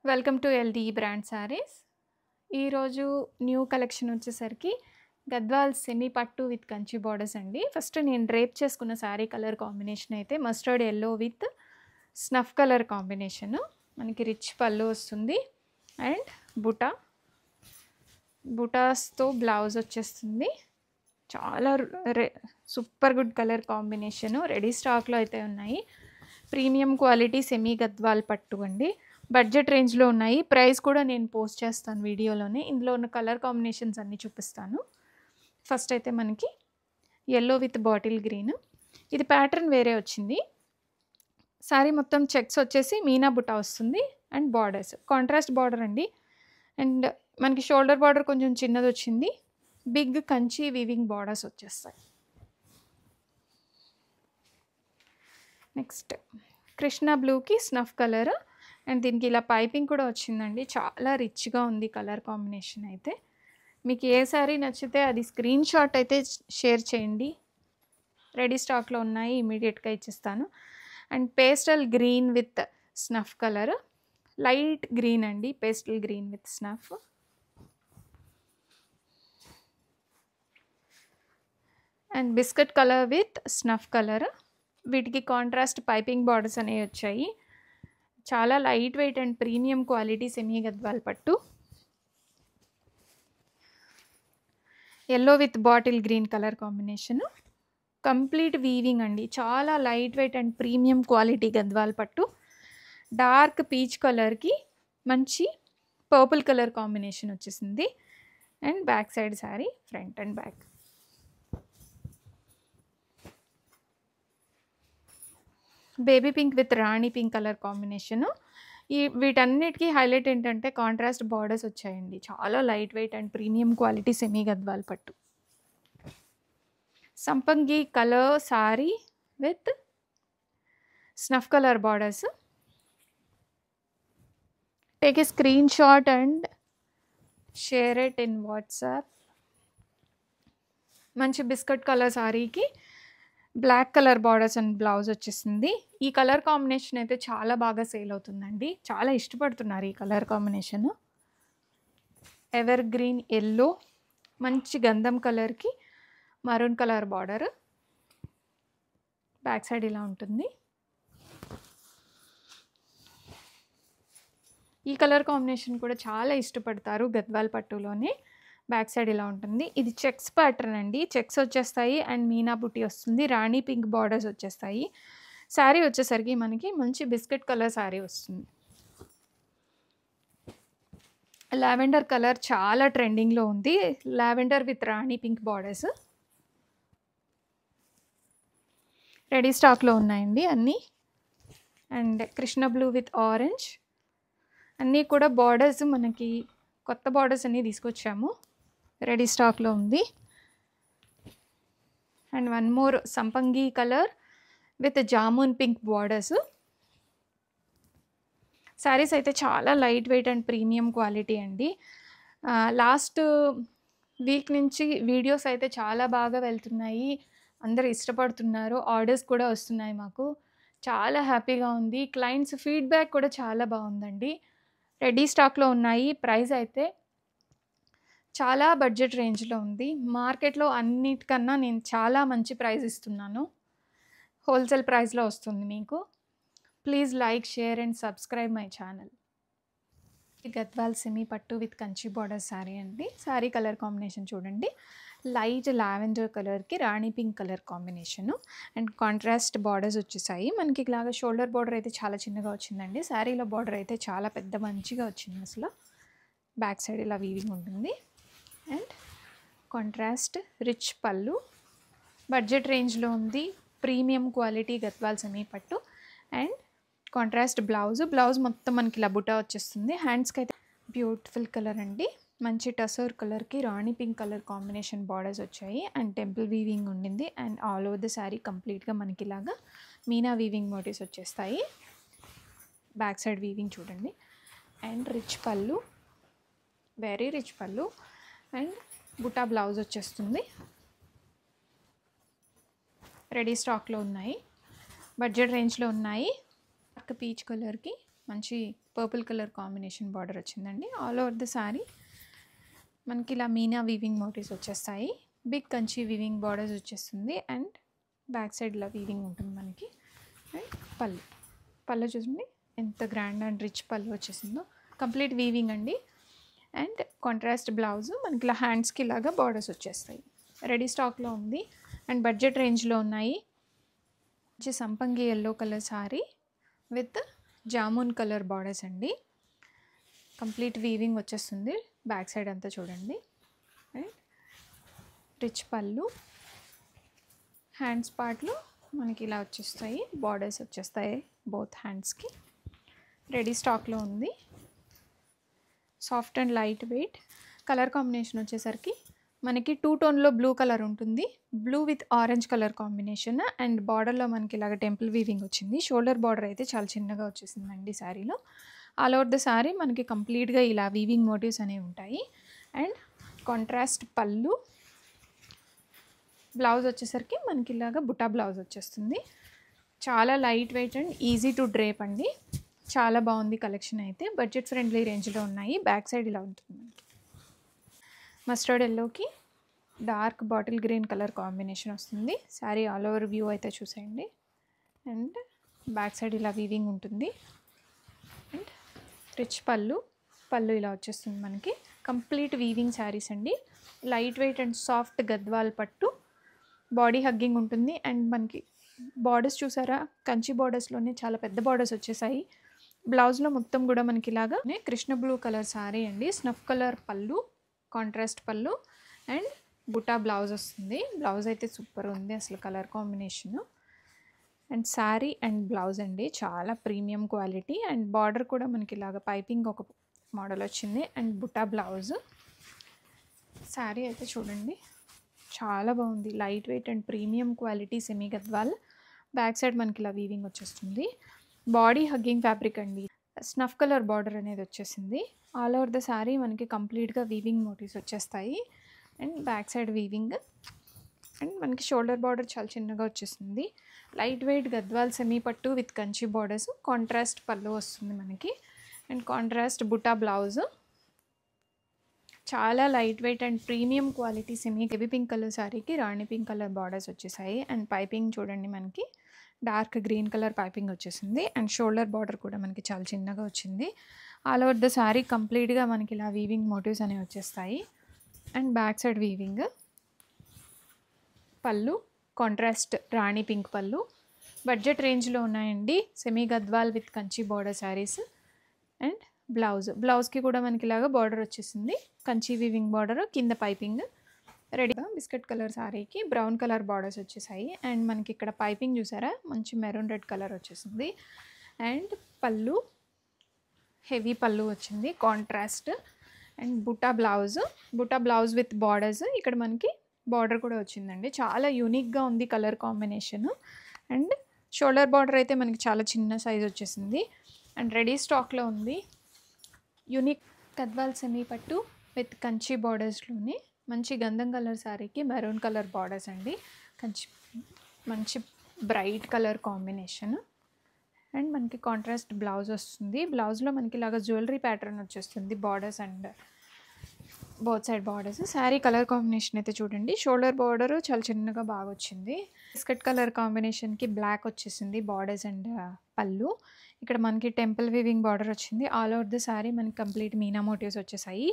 Welcome to LDE brand saris. ఈరోజు new collection వచ్చేసరికి Gadwal semi పట్టు విత్ కంచి బార్డర్స్ అండి. ఫస్ట్ నేను డ్రేప్ చేసుకున్న శారీ కలర్ కాంబినేషన్ అయితే mustard yellow with snuff colour combination. మనకి రిచ్ పళ్ళు వస్తుంది అండ్ బుటాస్తో బ్లౌజ్ వచ్చేస్తుంది. చాలా super good colour combination. Ready స్టాక్లో అయితే ఉన్నాయి. ప్రీమియం క్వాలిటీ సెమీ గద్వాల్ పట్టు అండి. బడ్జెట్ రేంజ్లో ఉన్నాయి. ప్రైస్ కూడా నేను పోస్ట్ చేస్తాను వీడియోలోనే. ఇందులో ఉన్న కలర్ కాంబినేషన్స్ అన్నీ చూపిస్తాను. ఫస్ట్ అయితే మనకి యెల్లో విత్ బాటిల్ గ్రీన్. ఇది ప్యాటర్న్ వేరే వచ్చింది. శారీ మొత్తం చెక్స్ వచ్చేసి మీనా బుట్ట వస్తుంది అండ్ బార్డర్స్ కాంట్రాస్ట్ బార్డర్ అండి. అండ్ మనకి షోల్డర్ బార్డర్ కొంచెం చిన్నది వచ్చింది. బిగ్ కంచి వీవింగ్ బార్డర్స్ వచ్చేస్తాయి. నెక్స్ట్ కృష్ణ బ్లూకి స్నఫ్ కలర్ అండ్ దీనికి ఇలా పైపింగ్ కూడా వచ్చిందండి. చాలా రిచ్గా ఉంది కలర్ కాంబినేషన్ అయితే. మీకు ఏ శారీ నచ్చితే అది స్క్రీన్ షాట్ అయితే షేర్ చేయండి. రెడీ స్టాక్లో ఉన్నాయి, ఇమీడియట్గా ఇచ్చేస్తాను. And pastel green with snuff colour, light green అండి, pastel green with snuff. And biscuit colour with snuff colour. వీటికి కాంట్రాస్ట్ పైపింగ్ బార్డర్స్ అనేవి వచ్చాయి. చాలా light weight and premium quality semi Gadwal పట్టు. Yellow with bottle green colour combination. Complete weaving అండి. చాలా light weight and premium quality Gadwal పట్టు. Dark peach కలర్కి మంచి పర్పుల్ కలర్ కాంబినేషన్ వచ్చేసింది. And back side sari, front and back. Baby pink with rani pink colour combination. వీటన్నిటికీ highlight ఏంటంటే contrast borders వచ్చాయండి. చాలా light weight and premium quality semi Gadwal పట్టు. సంపంగి colour sari with snuff colour borders. Take a screenshot and share it in WhatsApp. మంచి biscuit colour సారీకి black colour borders and blouse వచ్చేసింది. ఈ కలర్ కాంబినేషన్ అయితే చాలా బాగా సేల్ అవుతుందండి. చాలా ఇష్టపడుతున్నారు ఈ colour combination. Ever green yellow, మంచి గంధం కలర్కి maroon colour border. Back side ఇలా ఉంటుంది. ఈ కలర్ కాంబినేషన్ కూడా చాలా ఇష్టపడతారు గద్వాల్ పట్టులోనే. బ్యాక్ సైడ్ ఇలా ఉంటుంది. ఇది చెక్స్ ప్యాటర్న్ అండి. చెక్స్ వచ్చేస్తాయి అండ్ మీనా బుట్టి వస్తుంది. రాణి పింక్ బార్డర్స్ వచ్చేస్తాయి. శారీ వచ్చేసరికి మనకి మంచి బిస్కెట్ కలర్ శారీ వస్తుంది. లావెండర్ కలర్ చాలా ట్రెండింగ్లో ఉంది. Lavender with rani pink borders ready స్టాక్లో ఉన్నాయండి అన్నీ. And Krishna blue with orange. అన్నీ కూడా బార్డర్స్ మనకి కొత్త బార్డర్స్ అన్నీ తీసుకొచ్చాము. రెడీ స్టాక్లో ఉంది. అండ్ వన్ మోర్ సంపంగి colour with jamun pink borders. Saris అయితే చాలా light weight and premium quality అండి. లాస్ట్ వీక్ నుంచి వీడియోస్ అయితే చాలా బాగా వెళ్తున్నాయి. అందరూ ఇష్టపడుతున్నారు. ఆర్డర్స్ కూడా వస్తున్నాయి మాకు. చాలా హ్యాపీగా ఉంది. క్లయింట్స్ ఫీడ్బ్యాక్ కూడా చాలా బాగుందండి. రెడీ స్టాక్లో ఉన్నాయి. ప్రైస్ అయితే చాలా బడ్జెట్ రేంజ్లో ఉంది. మార్కెట్లో అన్నిటికన్నా నేను చాలా మంచి ప్రైస్ ఇస్తున్నాను. హోల్సేల్ ప్రైస్లో వస్తుంది మీకు. Please like, share and subscribe my channel. Gadwal semi పట్టు విత్ కంచి బార్డర్ శారీ అండి. శారీ కలర్ కాంబినేషన్ చూడండి. లైట్ లావెండర్ కలర్కి rani pink colour combination and contrast borders వచ్చేసాయి. మనకి ఇలాగా షోల్డర్ బార్డర్ అయితే చాలా చిన్నగా వచ్చిందండి. శారీలో బార్డర్ అయితే చాలా పెద్ద మంచిగా వచ్చింది అసలు. బ్యాక్ సైడ్ ఇలా వీవింగ్ ఉంటుంది. అండ్ కాంట్రాస్ట్ రిచ్ పళ్ళు. బడ్జెట్ రేంజ్లో ఉంది. ప్రీమియం క్వాలిటీ గద్వాల్ సెమీ పట్టు. అండ్ కాంట్రాస్ట్ బ్లౌజ్ మొత్తం మనకి ఇలా బుటా వచ్చేస్తుంది. హ్యాండ్స్కి అయితే బ్యూటిఫుల్ కలర్ అండి. మంచి టసర్ కలర్కి rani pink colour combination borders వచ్చాయి అండ్ టెంపుల్ వీవింగ్ ఉండింది. And all over the sari కంప్లీట్గా మనకి ఇలాగా మీనా వీవింగ్ మోటివ్స్ వచ్చేస్తాయి. బ్యాక్ సైడ్ వీవింగ్ చూడండి. అండ్ రిచ్ పళ్ళు, వెరీ రిచ్ పళ్ళు అండ్ బుటా బ్లౌజ్ వచ్చేస్తుంది. రెడీ స్టాక్లో ఉన్నాయి. బడ్జెట్ రేంజ్లో ఉన్నాయి. డార్క్ పీచ్ కలర్కి మంచి పర్పుల్ కలర్ కాంబినేషన్ బార్డర్ వచ్చిందండి. ఆల్ ఓవర్ ద శారీ మనకి ఇలా మీనా వీవింగ్ మోటివ్స్ వచ్చేస్తాయి. బిగ్ కంచి వీవింగ్ బార్డర్స్ వచ్చేస్తుంది. అండ్ బ్యాక్ సైడ్ ఇలా వీవింగ్ ఉంటుంది మనకి. అండ్ పళ్ళు చూడండి ఎంత గ్రాండ్ అండ్ రిచ్ పళ్ళు వచ్చేసిందో. కంప్లీట్ వీవింగ్ అండి. అండ్ కాంట్రాస్ట్ బ్లౌజ్ మనకి ఇలా హ్యాండ్స్కి ఇలాగా బార్డర్స్ వచ్చేస్తాయి. రెడీ స్టాక్లో ఉంది అండ్ బడ్జెట్ రేంజ్లో ఉన్నాయి. మంచి సంపంగి yellow colour sari with jamun colour borders అండి. కంప్లీట్ వీవింగ్ వచ్చేస్తుంది. బ్యాక్ సైడ్ అంతా చూడండి. అండ్ రిచ్ పళ్ళు, హ్యాండ్స్ పార్ట్లో మనకి ఇలా వచ్చేస్తాయి, బార్డర్స్ వచ్చేస్తాయి బోత్ హ్యాండ్స్కి. రెడీ స్టాక్లో ఉంది. Soft and light weight. Colour combination వచ్చేసరికి మనకి 2 టోన్లో బ్లూ కలర్ ఉంటుంది. Blue with orange colour combination. And బార్డర్లో మనకి ఇలాగ టెంపుల్ వీవింగ్ వచ్చింది. షోల్డర్ బార్డర్ అయితే చాలా చిన్నగా వచ్చేసిందండి శారీలో. ఆల్ ఓవర్ ద శారీ మనకి కంప్లీట్గా ఇలా వీవింగ్ మోటివ్స్ అనేవి ఉంటాయి. అండ్ కాంట్రాస్ట్ పళ్ళు, బ్లౌజ్ వచ్చేసరికి మనకి ఇలాగ బుటా బ్లౌజ్ వచ్చేస్తుంది. చాలా light weight and easy to drape అండి. చాలా బాగుంది కలెక్షన్ అయితే. బడ్జెట్ ఫ్రెండ్లీ రేంజ్లో ఉన్నాయి. బ్యాక్ సైడ్ ఇలా ఉంటుంది మనకి. మస్టర్డ్ ఎల్లోకి dark bottle green colour combination వస్తుంది. శారీ ఆల్ ఓవర్ వ్యూ అయితే చూసేయండి. అండ్ బ్యాక్ సైడ్ ఇలా వీవింగ్ ఉంటుంది. అండ్ రిచ్ పళ్ళు ఇలా వచ్చేస్తుంది మనకి. కంప్లీట్ వీవింగ్ శారీస్ అండి. Light weight and soft Gadwal పట్టు. బాడీ హగ్గింగ్ ఉంటుంది. అండ్ మనకి బార్డర్స్ చూసారా, కంచి బార్డర్స్లోనే చాలా పెద్ద బార్డర్స్ వచ్చేసాయి. బ్లౌజ్లో మొత్తం కూడా మనకి ఇలాగా కృష్ణ బ్లూ కలర్ శారీ అండి. స్నఫ్ కలర్ పళ్ళు, కాంట్రాస్ట్ పళ్ళు అండ్ బుటా బ్లౌజ్ వస్తుంది. బ్లౌజ్ అయితే సూపర్ ఉంది అసలు colour combination. And sari and blouse అండి చాలా ప్రీమియం క్వాలిటీ. అండ్ బార్డర్ కూడా మనకి ఇలాగ పైపింగ్ ఒక మోడల్ వచ్చింది. అండ్ బుటా బ్లౌజ్. శారీ అయితే చూడండి చాలా బాగుంది. Light weight and premium quality semi Gadwal. Back side మనకి ఇలా వీవింగ్ వచ్చేస్తుంది. బాడీ హగ్గింగ్ ఫ్యాబ్రిక్ అండి. స్నఫ్ కలర్ బార్డర్ అనేది వచ్చేసింది. ఆల్ ఓవర్ ద శారీ మనకి కంప్లీట్గా వీవింగ్ మోటివ్స్ వచ్చేస్తాయి. And back side weaving. And మనకి షోల్డర్ బార్డర్ చాలా చిన్నగా వచ్చేసింది. లైట్ వెయిట్ గద్వాల్ సెమీ పట్టు విత్ కంచి బార్డర్స్. కాంట్రాస్ట్ పళ్ళు వస్తుంది మనకి. అండ్ కాంట్రాస్ట్ బుటా బ్లౌజ్. చాలా light weight and premium quality semi heavy pink colour శారీకి రాణి పింక్ కలర్ బార్డర్స్ వచ్చేసాయి. అండ్ పైపింగ్ చూడండి మనకి డార్క్ గ్రీన్ కలర్ పైపింగ్ వచ్చేసింది. అండ్ షోల్డర్ బార్డర్ కూడా మనకి చాలా చిన్నగా వచ్చింది. ఆల్ ఓవర్ ద శారీ కంప్లీట్గా మనకి ఇలా వీవింగ్ మోటివ్స్ అనేవి వచ్చేస్తాయి. And back side weaving. Pallu contrast rani pink pallu. Budget రేంజ్లో ఉన్నాయండి. Semi Gadwal with Kanchi border saris. And బ్లౌజ్కి కూడా మనకి ఇలాగా బార్డర్ వచ్చేసింది. కంచి వీవింగ్ బార్డర్, కింద పైపింగ్. రెడీగా బిస్కెట్ కలర్ శారీకి బ్రౌన్ కలర్ బార్డర్స్ వచ్చేసాయి. అండ్ మనకి ఇక్కడ పైపింగ్ చూసారా మంచి మెరూన్ రెడ్ కలర్ వచ్చేసింది. అండ్ పళ్ళు హెవీ పళ్ళు వచ్చింది కాంట్రాస్ట్. అండ్ బుటా బ్లౌజ్ విత్ బార్డర్స్. ఇక్కడ మనకి బార్డర్ కూడా వచ్చిందండి. చాలా యూనిక్గా ఉంది colour combination. And shoulder border అయితే మనకి చాలా చిన్న సైజ్ వచ్చేసింది. అండ్ రెడీ స్టాక్లో ఉంది. యూనిక్ గద్వాల్ సెమీ పట్టు విత్ కంచి బార్డర్స్లోనే మంచి గంధం కలర్ శారీకి మెరూన్ కలర్ బార్డర్స్ అండి. మంచి బ్రైట్ కలర్ కాంబినేషన్. అండ్ మనకి కాంట్రాస్ట్ బ్లౌజ్ వస్తుంది. బ్లౌజ్లో మనకి ఇలాగ జ్యువెలరీ ప్యాటర్న్ వచ్చేస్తుంది. Borders and both side borders. Sari colour combination అయితే చూడండి. షోల్డర్ బార్డర్ చాలా చిన్నగా బాగా వచ్చింది. బిస్కెట్ కలర్ కాంబినేషన్కి బ్లాక్ వచ్చేసింది బార్డర్స్ అండ్ పళ్ళు. ఇక్కడ మనకి టెంపుల్ వీవింగ్ బార్డర్ వచ్చింది. ఆల్ ఓవర్ ద శారీ మనకి కంప్లీట్ మీనా మోటివ్స్ వచ్చేసాయి.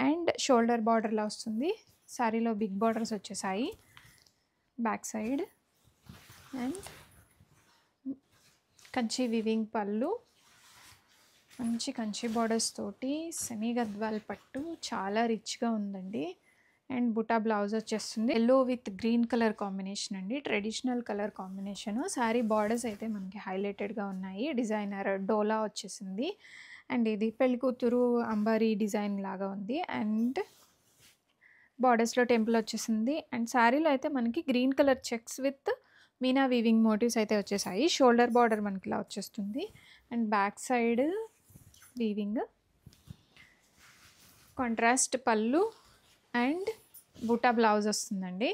అండ్ షోల్డర్ బార్డర్లా వస్తుంది. శారీలో బిగ్ బార్డర్స్ వచ్చేసాయి back side. And Kanchi weaving పళ్ళు, మంచి కంచి బార్డర్స్ తోటి సెమీ గద్వాల్ పట్టు చాలా రిచ్గా ఉందండి. అండ్ బుటా బ్లౌజ్ వచ్చేస్తుంది. Yellow with green colour combination అండి. Traditional colour combination. Sari borders అయితే మనకి హైలైటెడ్గా ఉన్నాయి. డిజైనర్ డోలా వచ్చేసింది. అండ్ ఇది పెళ్ళికూతురు అంబారీ డిజైన్ లాగా ఉంది. అండ్ బార్డర్స్లో టెంపుల్ వచ్చేసింది. అండ్ శారీలో అయితే మనకి గ్రీన్ కలర్ చెక్స్ విత్ మీనా వీవింగ్ మోటివ్స్ అయితే వచ్చేసాయి. షోల్డర్ బార్డర్ మనకి ఇలా వచ్చేస్తుంది. And back side weaving, contrast pallu and బుటా బ్లౌజ్ వస్తుందండి.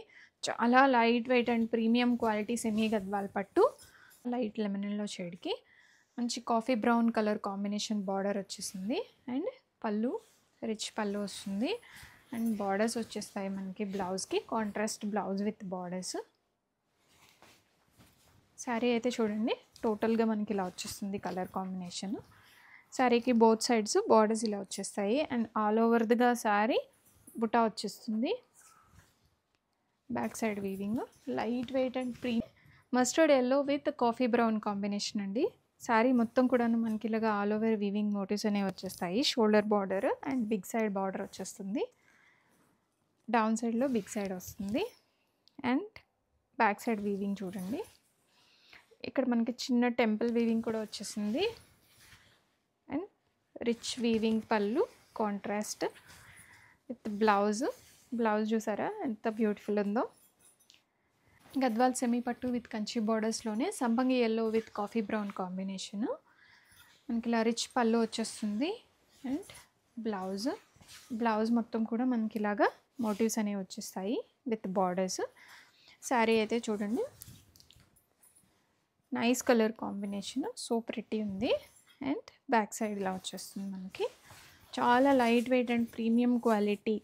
చాలా light weight and premium quality semi Gadwal పట్టు లైట్ లెమన్ ఎల్లో షేడ్కి. మంచి coffee brown colour combination border వచ్చేసింది. అండ్ పళ్ళు రిచ్ పళ్ళు వస్తుంది. అండ్ బార్డర్స్ వచ్చేస్తాయి మనకి బ్లౌజ్కి, contrast blouse with borders. Sari అయితే చూడండి టోటల్గా మనకి ఇలా వచ్చేస్తుంది కలర్ కాంబినేషన్. శారీకి బోత్ సైడ్స్ బార్డర్స్ ఇలా వచ్చేస్తాయి. అండ్ ఆల్ ఓవర్గా శారీ బుటా వచ్చేస్తుంది. Back side weaving light weight and mustard yellow with coffee brown combination అండి. శారీ మొత్తం కూడా మనకి ఇలాగా ఆల్ ఓవర్ వీవింగ్ మోటివ్స్ అనేవి వచ్చేస్తాయి. Shoulder border and big side border వచ్చేస్తుంది. డౌన్ సైడ్లో బిగ్ సైడ్ వస్తుంది. అండ్ బ్యాక్ సైడ్ వీవింగ్ చూడండి, ఇక్కడ మనకి చిన్న టెంపుల్ వీవింగ్ కూడా వచ్చేసింది. And rich weaving pallu contrast with blouse చూసారా ఎంత బ్యూటిఫుల్ ఉందో. గద్వాల్ సెమీ పట్టు విత్ కంచి బార్డర్స్లోనే సంపంగి yellow with coffee brown combination. మనకి ఇలా రిచ్ పళ్ళు వచ్చేస్తుంది. అండ్ బ్లౌజ్ మొత్తం కూడా మనకి ఇలాగా మోటివ్స్ అనేవి వచ్చేస్తాయి విత్ బార్డర్స్. శారీ అయితే చూడండి nice colour combination, so pretty ఉంది. అండ్ బ్యాక్ సైడ్ ఇలా వచ్చేస్తుంది మనకి. చాలా light weight and premium quality